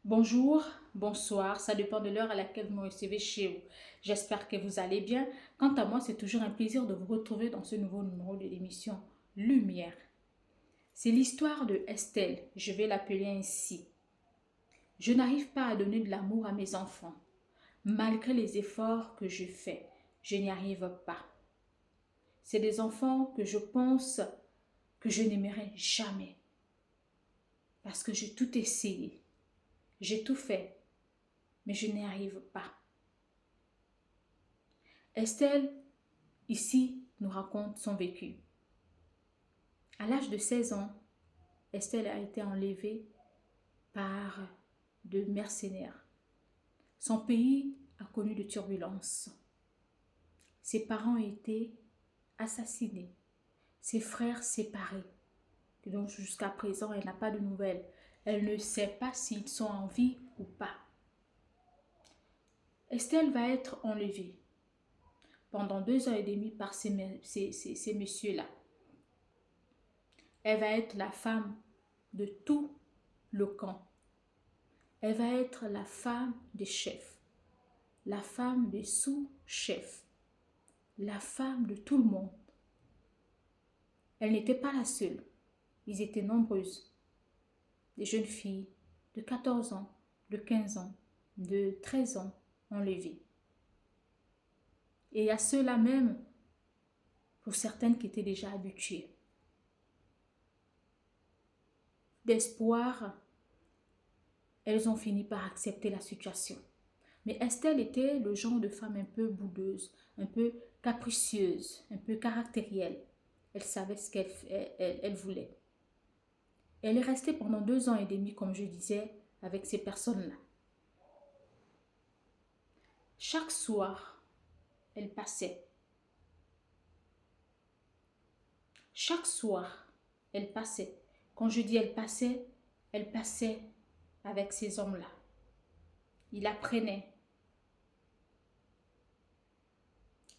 Bonjour, bonsoir, ça dépend de l'heure à laquelle vous me recevez chez vous. J'espère que vous allez bien. Quant à moi, c'est toujours un plaisir de vous retrouver dans ce nouveau numéro de l'émission Lumière. C'est l'histoire de Estelle, je vais l'appeler ainsi. Je n'arrive pas à donner de l'amour à mes enfants. Malgré les efforts que je fais, je n'y arrive pas. C'est des enfants que je pense que je n'aimerai jamais. Parce que j'ai tout essayé. J'ai tout fait, mais je n'y arrive pas. Estelle, ici, nous raconte son vécu. À l'âge de 16 ans, Estelle a été enlevée par deux mercenaires. Son pays a connu de turbulences. Ses parents ont été assassinés, ses frères séparés. Et donc jusqu'à présent, elle n'a pas de nouvelles. Elle ne sait pas s'ils sont en vie ou pas. Estelle va être enlevée pendant 2 ans et demi par ces messieurs-là. Elle va être la femme de tout le camp. Elle va être la femme des chefs, la femme des sous-chefs, la femme de tout le monde. Elle n'était pas la seule. Ils étaient nombreuses. Des jeunes filles de 14 ans, de 15 ans, de 13 ans enlevées. Et il y a ceux-là même, pour certaines qui étaient déjà habituées. D'espoir, elles ont fini par accepter la situation. Mais Estelle était le genre de femme un peu boudeuse, un peu capricieuse, un peu caractérielle. Elle savait ce qu'elle voulait. Elle est restée pendant 2 ans et demi, comme je disais, avec ces personnes-là. Chaque soir, elle passait. Chaque soir, elle passait. Quand je dis elle passait avec ces hommes-là. Il la prenait.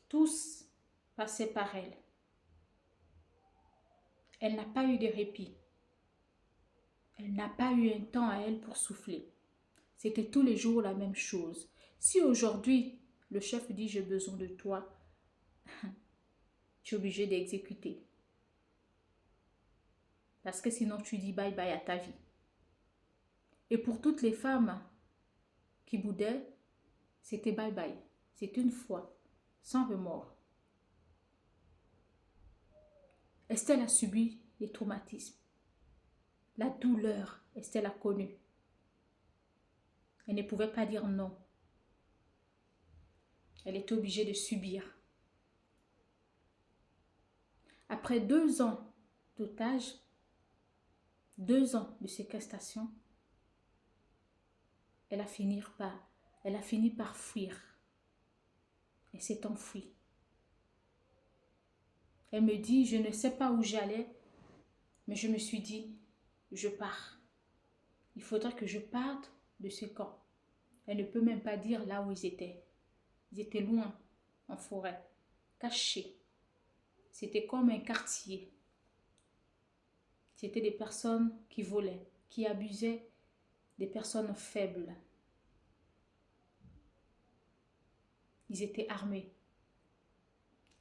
Tous passaient par elle. Elle n'a pas eu de répit. Elle n'a pas eu un temps à elle pour souffler. C'était tous les jours la même chose. Si aujourd'hui, le chef dit j'ai besoin de toi, tu es obligé d'exécuter. Parce que sinon tu dis bye bye à ta vie. Et pour toutes les femmes qui boudaient, c'était bye bye. C'est une fois, sans remords. Estelle a subi les traumatismes. La douleur, Estelle a connu. Elle ne pouvait pas dire non. Elle était obligée de subir. Après 2 ans d'otage, 2 ans de séquestration, elle a fini par fuir. Elle s'est enfuie. Elle me dit, je ne sais pas où j'allais, mais je me suis dit, je pars. Il faudra que je parte de ce camp. Elle ne peut même pas dire là où ils étaient. Ils étaient loin, en forêt, cachés. C'était comme un quartier. C'était des personnes qui volaient, qui abusaient des personnes faibles. Ils étaient armés.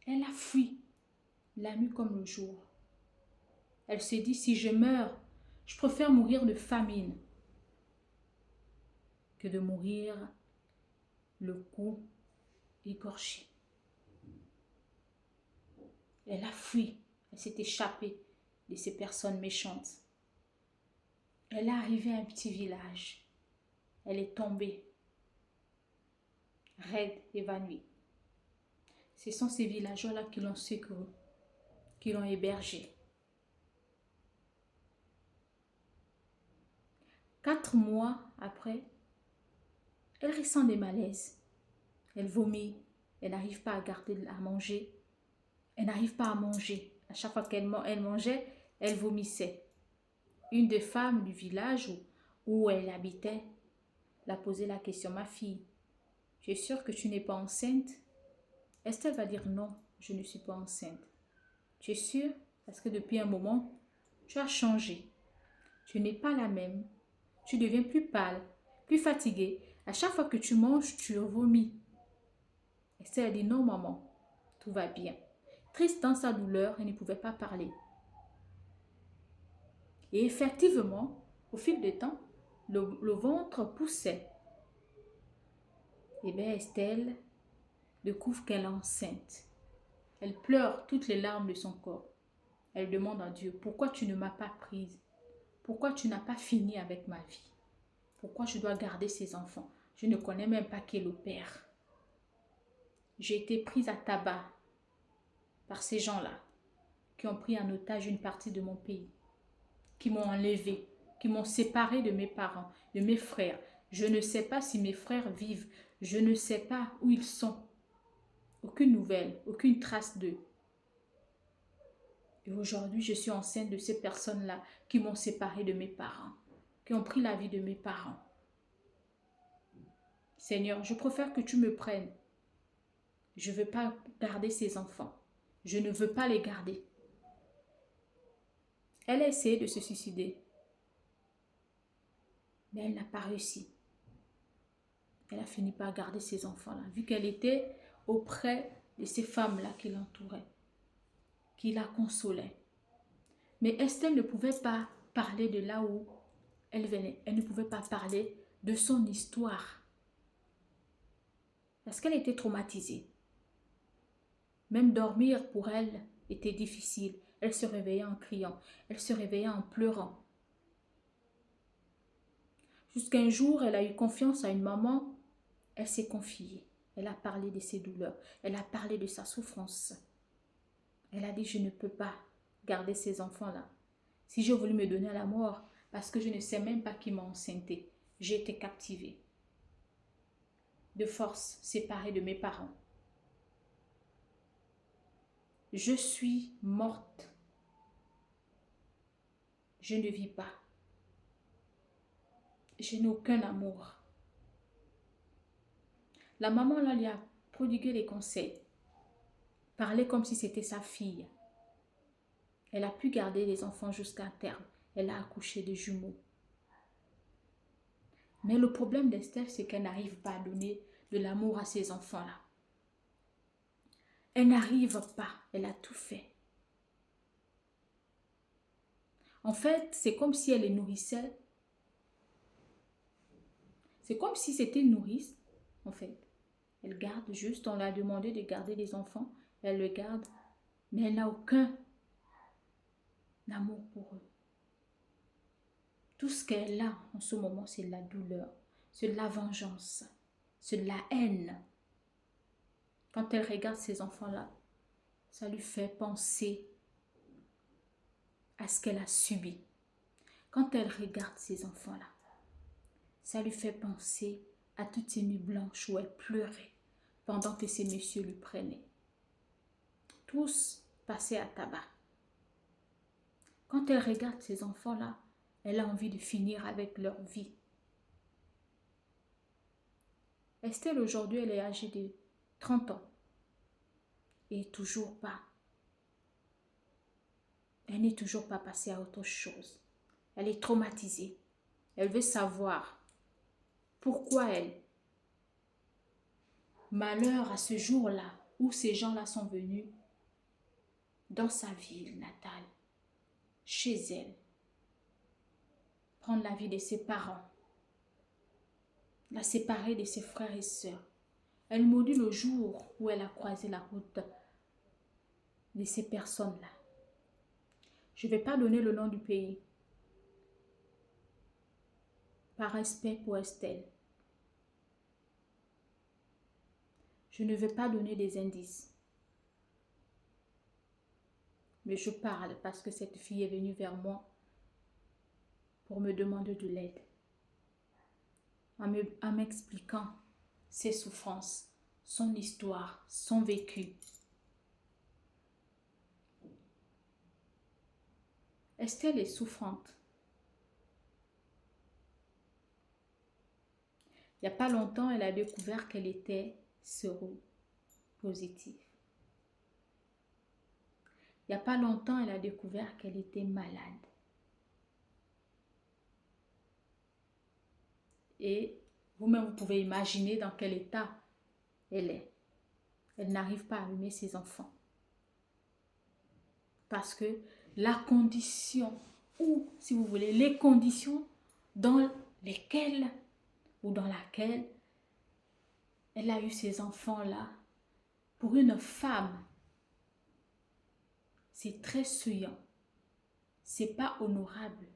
Elle a fui, la nuit comme le jour. Elle s'est dit, si je meurs, je préfère mourir de famine que de mourir le cou écorché. Elle a fui, elle s'est échappée de ces personnes méchantes. Elle est arrivée à un petit village. Elle est tombée, raide, évanouie. Ce sont ces villageois-là qui l'ont secourue, qui l'ont hébergée. 4 mois après, elle ressent des malaises. Elle vomit, elle n'arrive pas à garder à manger. Elle n'arrive pas à manger. À chaque fois qu'elle mangeait, elle vomissait. Une des femmes du village où elle habitait l'a posé la question, ma fille, tu es sûre que tu n'es pas enceinte? Estelle va dire non, je ne suis pas enceinte. Tu es sûre? Parce que depuis un moment, tu as changé. Tu n'es pas la même. Tu deviens plus pâle. plus fatiguée. À chaque fois que tu manges, tu vomis. Estelle a dit non, maman, tout va bien. Triste dans sa douleur, elle ne pouvait pas parler. Et effectivement, au fil du temps, le ventre poussait. Et bien Estelle découvre qu'elle est enceinte. Elle pleure toutes les larmes de son corps. Elle demande à Dieu, pourquoi tu ne m'as pas prise? Pourquoi tu n'as pas fini avec ma vie? Pourquoi je dois garder ces enfants? Je ne connais même pas qui est le père. J'ai été prise à tabac par ces gens-là qui ont pris en otage une partie de mon pays, qui m'ont enlevée, qui m'ont séparée de mes parents, de mes frères. Je ne sais pas si mes frères vivent. Je ne sais pas où ils sont. Aucune nouvelle, aucune trace d'eux. Et aujourd'hui, je suis enceinte de ces personnes-là qui m'ont séparée de mes parents, qui ont pris la vie de mes parents. Seigneur, je préfère que tu me prennes. Je ne veux pas garder ces enfants. Je ne veux pas les garder. Elle a essayé de se suicider, mais elle n'a pas réussi. Elle a fini par garder ces enfants-là, vu qu'elle était auprès de ces femmes-là qui l'entouraient, qui la consolaient. Mais Estelle ne pouvait pas parler de là où elle venait. Elle ne pouvait pas parler de son histoire. Parce qu'elle était traumatisée. Même dormir pour elle était difficile. Elle se réveillait en criant. Elle se réveillait en pleurant. Jusqu'à un jour, elle a eu confiance à une maman. Elle s'est confiée. Elle a parlé de ses douleurs. Elle a parlé de sa souffrance. Elle a dit, je ne peux pas garder ces enfants-là. Si j'ai voulu me donner à la mort, parce que je ne sais même pas qui m'a enceintée, j'ai été captivée. De force, séparée de mes parents. Je suis morte. Je ne vis pas. Je n'ai aucun amour. La maman là lui a prodigué des conseils. Parlait comme si c'était sa fille. Elle a pu garder les enfants jusqu'à terme. Elle a accouché de jumeaux. Mais le problème d'Estelle, c'est qu'elle n'arrive pas à donner de l'amour à ses enfants-là. Elle n'arrive pas. Elle a tout fait. En fait, c'est comme si elle les nourrissait. C'est comme si c'était une nourrice, en fait. Elle garde juste, on lui a demandé de garder les enfants. Elle le garde, mais elle n'a aucun amour pour eux. Tout ce qu'elle a en ce moment, c'est de la douleur, c'est de la vengeance, c'est de la haine. Quand elle regarde ces enfants-là, ça lui fait penser à ce qu'elle a subi. Quand elle regarde ces enfants-là, ça lui fait penser à toutes ces nuits blanches où elle pleurait pendant que ces messieurs lui prenaient. Tous passaient à tabac. Quand elle regarde ces enfants-là, elle a envie de finir avec leur vie. Estelle, aujourd'hui, elle est âgée de 30 ans. Et toujours pas. Elle n'est toujours pas passée à autre chose. Elle est traumatisée. Elle veut savoir pourquoi elle. Malheur à ce jour-là où ces gens-là sont venus dans sa ville natale, chez elle, prendre la vie de ses parents, la séparer de ses frères et sœurs. Elle maudit le jour où elle a croisé la route de ces personnes-là. Je ne vais pas donner le nom du pays, par respect pour Estelle. Je ne vais pas donner des indices. Mais je parle parce que cette fille est venue vers moi pour me demander de l'aide. En m'expliquant ses souffrances, son histoire, son vécu. Estelle est souffrante. Il n'y a pas longtemps, elle a découvert qu'elle était séropositive. Il n'y a pas longtemps, elle a découvert qu'elle était malade. Et vous-même, vous pouvez imaginer dans quel état elle est. Elle n'arrive pas à aimer ses enfants. Parce que la condition, ou si vous voulez, les conditions dans lesquelles ou dans laquelle elle a eu ces enfants-là, pour une femme, c'est très souillant. C'est pas honorable.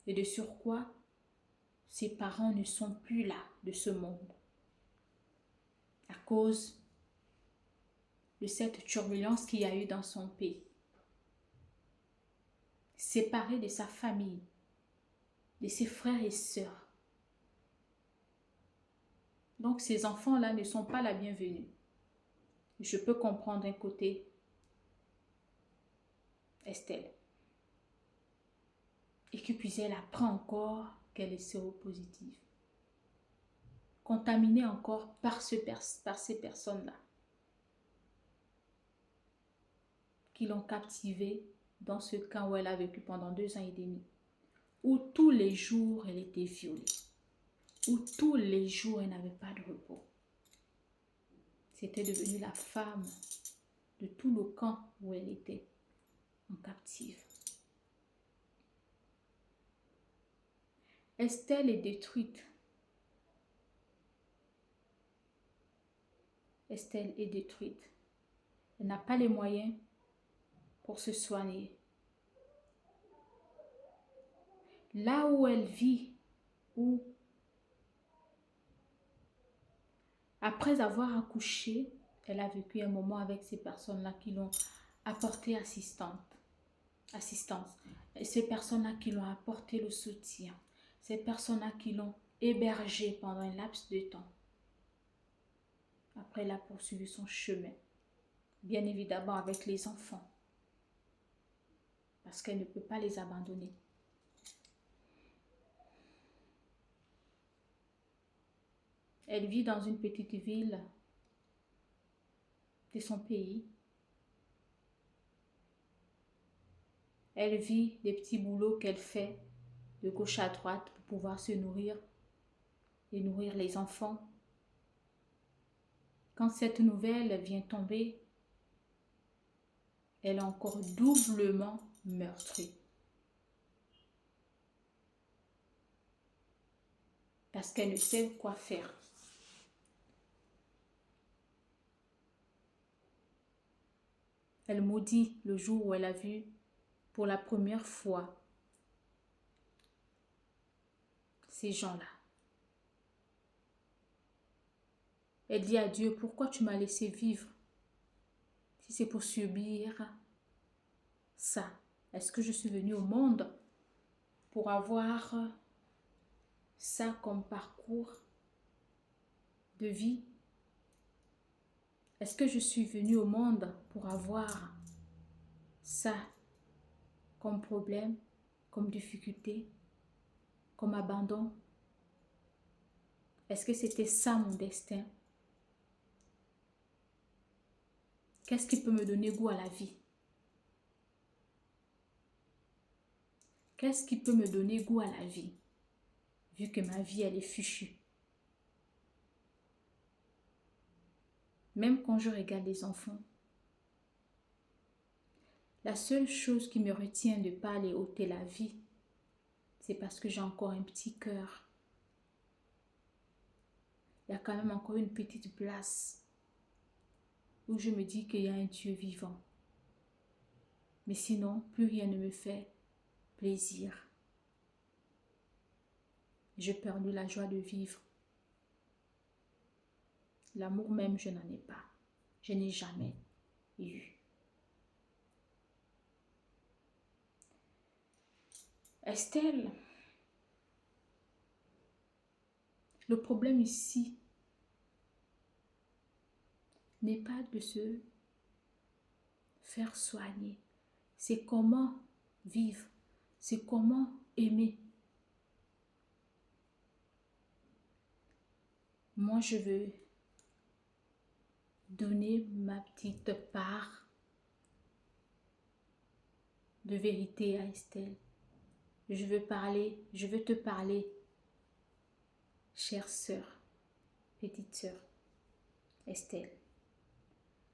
Et de surcroît, ses parents ne sont plus là de ce monde à cause de cette turbulence qu'il y a eu dans son pays. Séparé de sa famille, de ses frères et sœurs. Donc ces enfants-là ne sont pas la bienvenue. Je peux comprendre d'un côté Estelle. Et que puis elle apprend encore qu'elle est séropositive. Contaminée encore par ces personnes-là. Qui l'ont captivée dans ce camp où elle a vécu pendant 2 ans et demi. Où tous les jours elle était violée. Où tous les jours elle n'avait pas de repos. C'était devenu la femme de tout le camp où elle était en captive. Estelle est détruite. Estelle est détruite. Elle n'a pas les moyens pour se soigner. Là où elle vit, où après avoir accouché, elle a vécu un moment avec ces personnes-là qui l'ont apporté assistance. Et ces personnes-là qui l'ont apporté le soutien. Ces personnes-là qui l'ont hébergée pendant un laps de temps. Après, elle a poursuivi son chemin. Bien évidemment avec les enfants. Parce qu'elle ne peut pas les abandonner. Elle vit dans une petite ville de son pays. Elle vit des petits boulots qu'elle fait de gauche à droite pour pouvoir se nourrir et nourrir les enfants. Quand cette nouvelle vient tomber, elle est encore doublement meurtrie. Parce qu'elle ne sait quoi faire. Elle maudit le jour où elle a vu pour la première fois ces gens-là. Elle dit à Dieu, pourquoi tu m'as laissé vivre si c'est pour subir ça? Est-ce que je suis venue au monde pour avoir ça comme parcours de vie? Est-ce que je suis venue au monde pour avoir ça comme problème, comme difficulté, comme abandon? Est-ce que c'était ça mon destin? Qu'est-ce qui peut me donner goût à la vie? Qu'est-ce qui peut me donner goût à la vie? Vu que ma vie, elle est fichue. Même quand je regarde les enfants, la seule chose qui me retient de ne pas aller ôter la vie, c'est parce que j'ai encore un petit cœur. Il y a quand même encore une petite place où je me dis qu'il y a un Dieu vivant. Mais sinon, plus rien ne me fait plaisir. J'ai perdu la joie de vivre. L'amour même, je n'en ai pas. Je n'ai jamais eu. Estelle, le problème ici n'est pas de se faire soigner. C'est comment vivre. C'est comment aimer. Moi, je veux donner ma petite part de vérité à Estelle. Je veux te parler chère sœur, petite sœur, Estelle.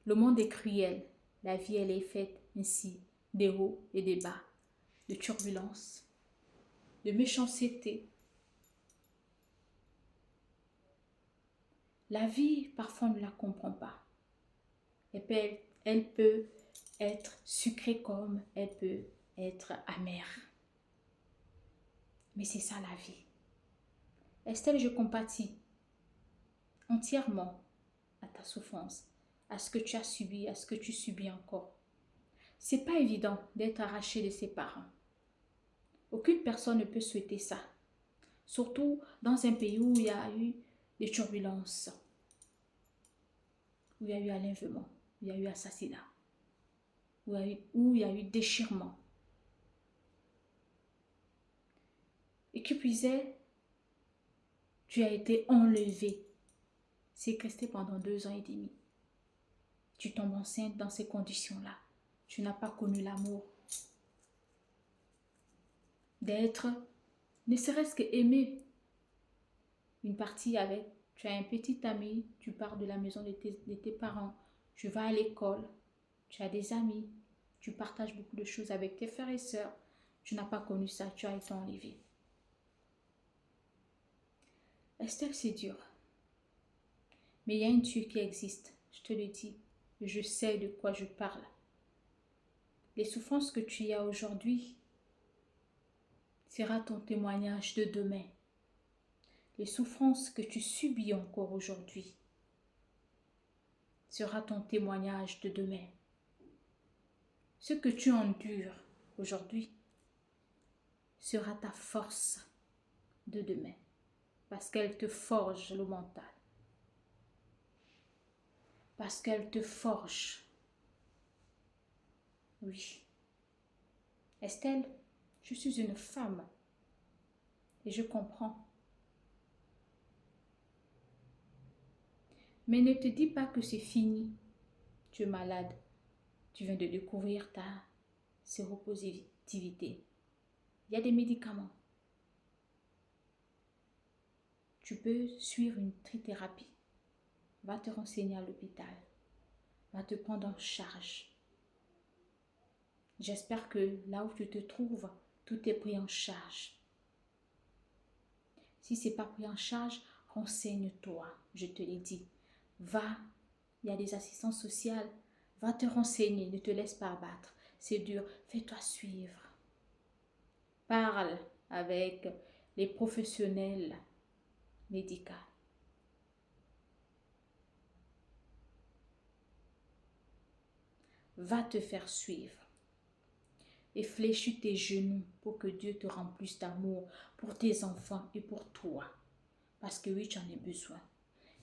Le monde est cruel. La vie, elle est faite ainsi, des hauts et des bas, de turbulences, de méchanceté. La vie, parfois, on ne la comprend pas. Elle peut être sucrée comme elle peut être amère. Mais c'est ça la vie. Estelle, je compatis entièrement à ta souffrance, à ce que tu as subi, à ce que tu subis encore. C'est pas évident d'être arraché de ses parents. Aucune personne ne peut souhaiter ça. Surtout dans un pays où il y a eu des turbulences, où il y a eu enlèvement, où il y a eu assassinat, où il y a eu déchirement. Et qui plus est, tu as été enlevé, séquestré pendant 2 ans et demi. Tu tombes enceinte dans ces conditions-là. Tu n'as pas connu l'amour. D'être, ne serait-ce qu'aimer une partie avec, tu as un petit ami, tu pars de la maison de tes parents, tu vas à l'école, tu as des amis, tu partages beaucoup de choses avec tes frères et sœurs. Tu n'as pas connu ça, tu as été enlevé. Estelle, c'est dur. Mais il y a un Dieu qui existe, je te le dis. Je sais de quoi je parle. Les souffrances que tu as aujourd'hui sera ton témoignage de demain. Les souffrances que tu subis encore aujourd'hui sera ton témoignage de demain. Ce que tu endures aujourd'hui sera ta force de demain, parce qu'elle te forge le mental, parce qu'elle te forge. Oui. Estelle, je suis une femme et je comprends. Mais ne te dis pas que c'est fini. Tu es malade. Tu viens de découvrir ta séropositivité. Il y a des médicaments. Tu peux suivre une trithérapie. Va te renseigner à l'hôpital. Va te prendre en charge. J'espère que là où tu te trouves, tout est pris en charge. Si ce n'est pas pris en charge, renseigne-toi, je te l'ai dit. Va, il y a des assistantes sociales. Va te renseigner, ne te laisse pas abattre. C'est dur, fais-toi suivre. Parle avec les professionnels médicaux. Va te faire suivre. Et fléchis tes genoux pour que Dieu te remplisse d'amour pour tes enfants et pour toi. Parce que oui, tu en as besoin.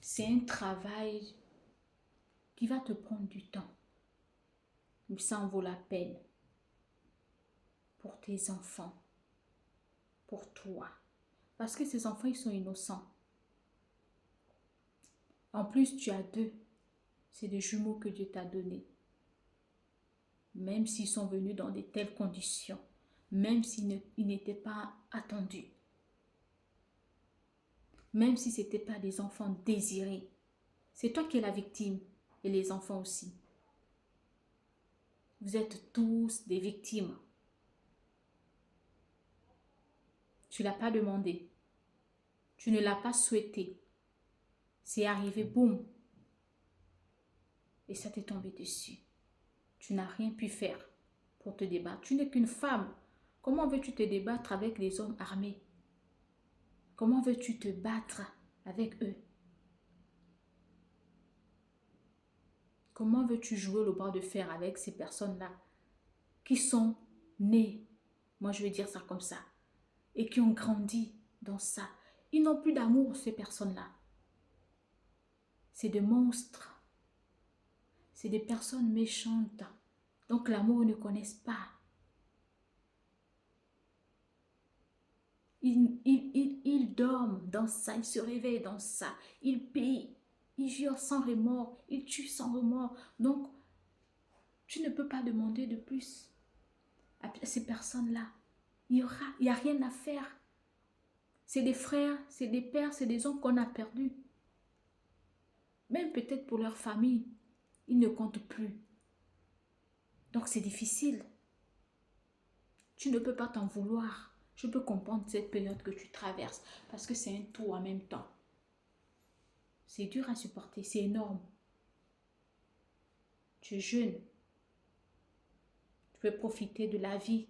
C'est un travail qui va te prendre du temps. Mais ça en vaut la peine. Pour tes enfants. Pour toi. Parce que ces enfants, ils sont innocents. En plus, tu as 2. C'est des jumeaux que Dieu t'a donnés. Même s'ils sont venus dans de telles conditions. Même s'ils n'étaient pas attendus. Même si ce n'étaient pas des enfants désirés. C'est toi qui es la victime. Et les enfants aussi. Vous êtes tous des victimes. Tu ne l'as pas demandé. Tu ne l'as pas souhaité. C'est arrivé, boum. Et ça t'est tombé dessus. Tu n'as rien pu faire pour te débattre. Tu n'es qu'une femme. Comment veux-tu te débattre avec les hommes armés? Comment veux-tu te battre avec eux? Comment veux-tu jouer le bras de fer avec ces personnes-là qui sont nées, moi je vais dire ça comme ça, et qui ont grandi dans ça? Ils n'ont plus d'amour, ces personnes-là. C'est des monstres. C'est des personnes méchantes. Donc l'amour, ils ne connaissent pas. Ils dorment dans ça, ils se réveillent dans ça, ils payent, ils jurent sans remords, ils tuent sans remords. Donc, tu ne peux pas demander de plus à ces personnes-là. Il n'y a rien à faire. C'est des frères, c'est des pères, c'est des hommes qu'on a perdus. Même peut-être pour leur famille, ils ne comptent plus. Donc c'est difficile. Tu ne peux pas t'en vouloir. Je peux comprendre cette période que tu traverses parce que c'est un tout en même temps. C'est dur à supporter, c'est énorme. Tu es jeune. Tu peux profiter de la vie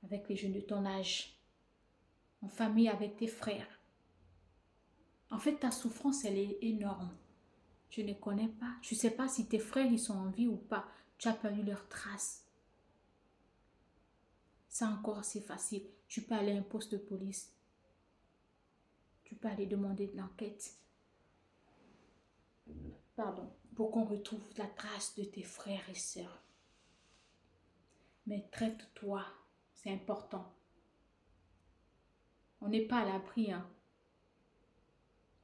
avec les jeunes de ton âge, en famille avec tes frères. En fait, ta souffrance, elle est énorme. Tu ne connais pas. Tu ne sais pas si tes frères, ils sont en vie ou pas. Tu n'as pas eu leurs traces. Ça encore, c'est facile. Tu peux aller à un poste de police. Tu peux aller demander de l'enquête. Pardon. Pour qu'on retrouve la trace de tes frères et sœurs. Mais traite-toi. C'est important. On n'est pas à l'abri, hein.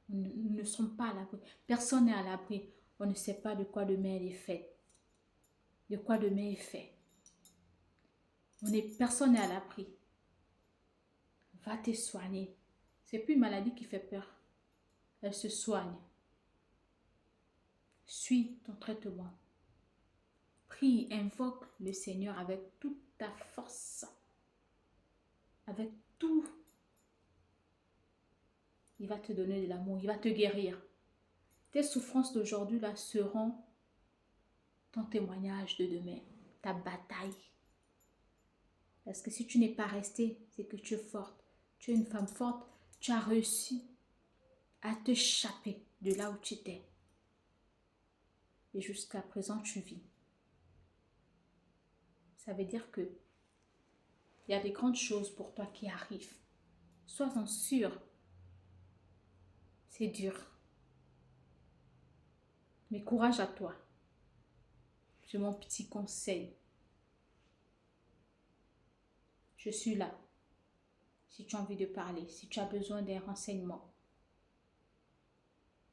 Nous ne sommes pas à l'abri. Personne n'est à l'abri. On ne sait pas de quoi demain est fait. De quoi demain est fait. Personne n'est à l'abri. Va te soigner. C'est plus une maladie qui fait peur. Elle se soigne. Suis ton traitement. Prie, invoque le Seigneur avec toute ta force. Avec tout. Il va te donner de l'amour. Il va te guérir. Tes souffrances d'aujourd'hui là seront ton témoignage de demain. Ta bataille. Parce que si tu n'es pas resté, c'est que tu es forte. Tu es une femme forte. Tu as réussi à t'échapper de là où tu étais. Et jusqu'à présent, tu vis. Ça veut dire que il y a des grandes choses pour toi qui arrivent. Sois-en sûr. C'est dur. Mais courage à toi. J'ai mon petit conseil. Je suis là. Si tu as envie de parler, si tu as besoin d'un renseignement,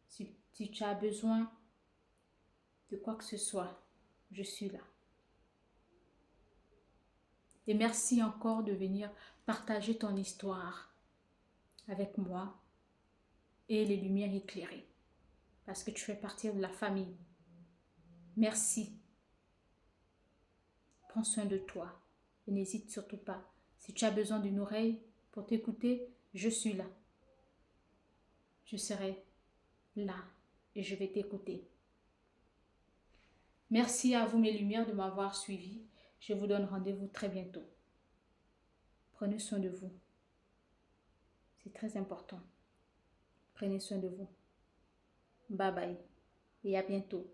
si tu as besoin de quoi que ce soit, je suis là. Et merci encore de venir partager ton histoire avec moi et les lumières éclairées. Parce que tu fais partie de la famille. Merci. Prends soin de toi. Et n'hésite surtout pas. Si tu as besoin d'une oreille pour t'écouter, je suis là. Je serai là et je vais t'écouter. Merci à vous mes lumières de m'avoir suivi. Je vous donne rendez-vous très bientôt. Prenez soin de vous. C'est très important. Prenez soin de vous. Bye bye et à bientôt.